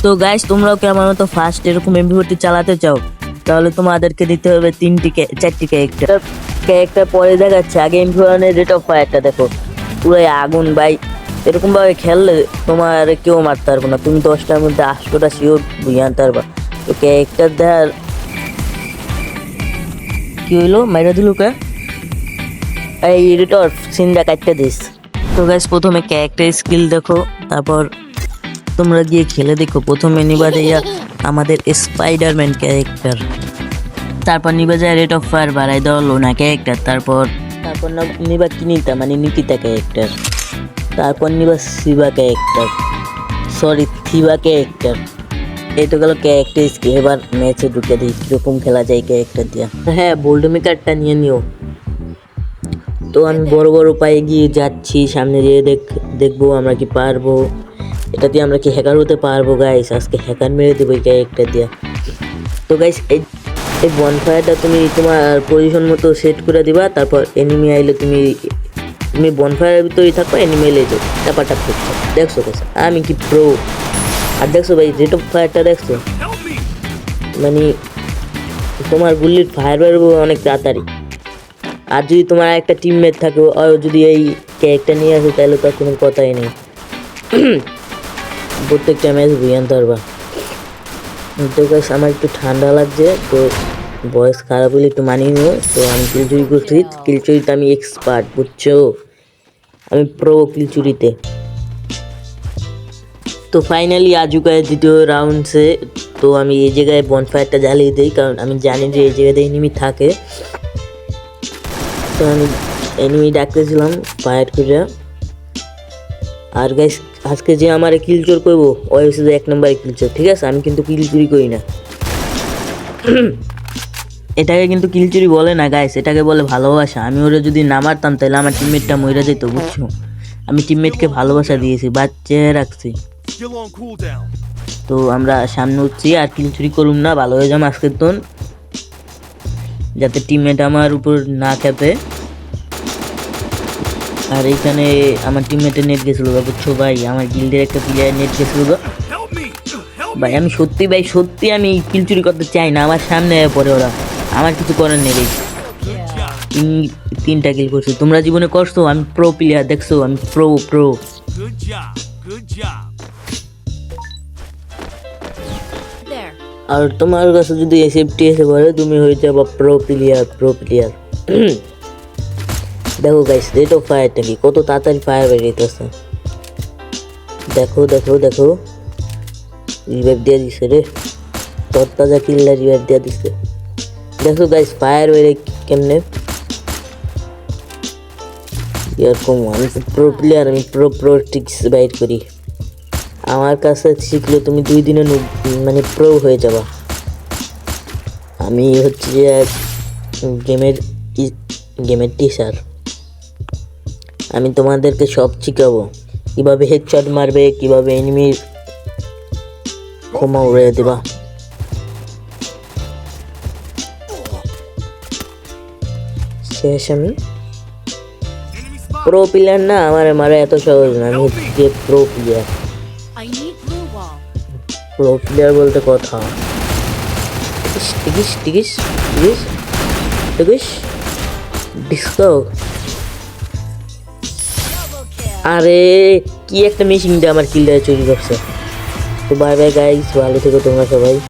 তো গাইস, তোমরাও কি আমার মতো ফার্স্ট এরকম এমভি চালাতে চাও? তাহলে তোমাদেরকে দিতে হবে 4টি ক্যারেক্টার পরে দেখাচ্ছে। আগে এমভি রেট অফ ফায়ারটা দেখো, পুরো আগুন ভাই। এরকম ভাবে খেললে তোমার কেউ মারতে পারবো না, তুমি 10টার মধ্যে 8টা শিওর বুঝে আনতে পারবা। তো ক্যারেক্টার দেখার কি হইলো, মাইরা দিল কে? এই রিটর সিনটা কাটতে দিস। তো গাইস, প্রথমে ক্যারেক্টার স্কিল দেখো, তারপর তোমরা গিয়ে খেলে দেখো। প্রথমে নিবা যাইয়া আমাদের স্পাইডারম্যান ক্যারেক্টার, তারপর নিবা যায় রেট অফ ফায়ার বাড়াই দেওয়া লোনা ক্যারেক্টার, তারপর নিবা কিনিতা মানে নিকিতা ক্যারেক্টার, তারপর নিবা থিবা ক্যারেক্টার। এই তো গেল ক্যারেক্টার স্কিল। এবার ম্যাচে ঢুকে দিই কীরকম খেলা যায় ক্যারেক্টার দিয়া। হ্যাঁ, বোল্ডমি কার্ডটা নিয়ে নিও। তো আমি বড় পায়ে গিয়ে যাচ্ছি, সামনে গিয়ে দেখবো আমরা কি পারবো। এটা দিয়ে আমরা কি হ্যাকার হতে পারবো গাইস? আজকে হ্যাকার মেরে দেবো এই ক্যারেক্টার দিয়া। তো গাইস, এই বনফায়ারটা তুমি তোমার পজিশন মতো সেট করে দিবা। তারপর এনিমি আইলে তুমি বনফায়ারের ভিতরেই থাকো, এনিমি এলে যাও টাপা করছো। দেখছো গাইস আমি কি প্রো? আর দেখছো ভাই রেট অফ ফায়ারটা দেখছো, মানে তোমার গুলির ফায়ার বেরোবে অনেক তাড়াতাড়ি। আর যদি তোমার একটা টিমমেট থাকে যদি এই ক্যারেক্টার নিয়ে আসে, তাহলে তো কোনো কথাই নেই, প্রত্যেকটা ম্যাচ বুঝে আনতে পারবা। তো গাইস, আমার একটু ঠান্ডা লাগছে, তো ভয়েস খারাপ হলে একটু মানিয়ে নিও। তো আমি কিলচুরি করছি, কিলচুরিতে আমি এক্সপার্ট, বুঝছো? আমি প্রো কিলচুরিতে। তো ফাইনালি আজুকায় দ্বিতীয় রাউন্ডসে তো আমি এই জায়গায় বনফায়ারটা জ্বালিয়ে দিই, কারণ আমি জানি যে এই জায়গাতে এনিমি থাকে। তো আমি এনিমি ডাকতেছিলাম ফায়ার করে। আর গাইস, আজকে যে আমার কিলচোর করবো ওই হচ্ছে 1 নম্বরে কিলচোর, ঠিক আছে? আমি কিন্তু কিল চুরি করি না। এটাকে কিন্তু কিল চুরি বলে না গাইস, এটাকে বলে ভালোবাসা। আমি ওরা যদি না মারতাম তাহলে আমার টিমমেটটা মরে যেত, বুঝছো? আমি টিমমেটকে ভালোবাসা দিয়েছি, বাচ্চা রাখছি। তো আমরা সামনে উঠছি, আর কিল চুরি করুম না, ভালো হয়ে যাম আজকের দিন, যাতে টিমমেট আমার উপর না খেপে। আর এইখানে আমার টিমমেটের নেট গেছিলো, বুঝছো ভাই? আমার গিল্ডের একটা প্লেয়ার নেট গেছিলো ভাই। আমি সত্যি আমি কিল চুরি করতে চাই না, আমার সামনে পড়ে ওরা, আমার কিছু করার নেই ভাই। 3টা কিল করছি, তোমরা জীবনে করছো? আমি প্রো প্লেয়ার, দেখছো? আমি প্রো। আর তোমার কাছে যদি সেফটি এসে পড়ে, তুমি হয়ে যাবো প্রো প্লেয়ার। দেখো গাইস, রেট অফ ফায়ারটা কি কত তাড়াতাড়ি ফায়ার বেরিয়েছে। দেখো রিভাইভ দিয়ে দিছে রে, তরতাজা কিল্লা রিভাইভ দিয়ে দিছে। দেখো গাইস ফায়ার বেরে কেমনে। এরকম আমি প্রো প্লেয়ার, আমি প্রো ট্রিক্স বাইট করি। আমার কাছে শিখলে তুমি 2 দিনে মানে প্রো হয়ে যাবা। আমি হচ্ছে গেমের টিচার। আমি তোমাদেরকে সব শিখাবো, কিভাবে হেডশট মারবে, কিভাবে এনিমির ক্ষমা উড়িয়ে দেবা। শেষ। আমি প্রো প্লেয়ার না, আমার মারা এত সহজ না। আমি হচ্ছে প্রো প্লেয়ার বলতে কথা। ডিস্কো। আরে কি একটা মেশিন দিয়ে আমার কিলটা চুরি করছে। তো বাই বাই গাইস, ভালো থেকো তোমরা সবাই।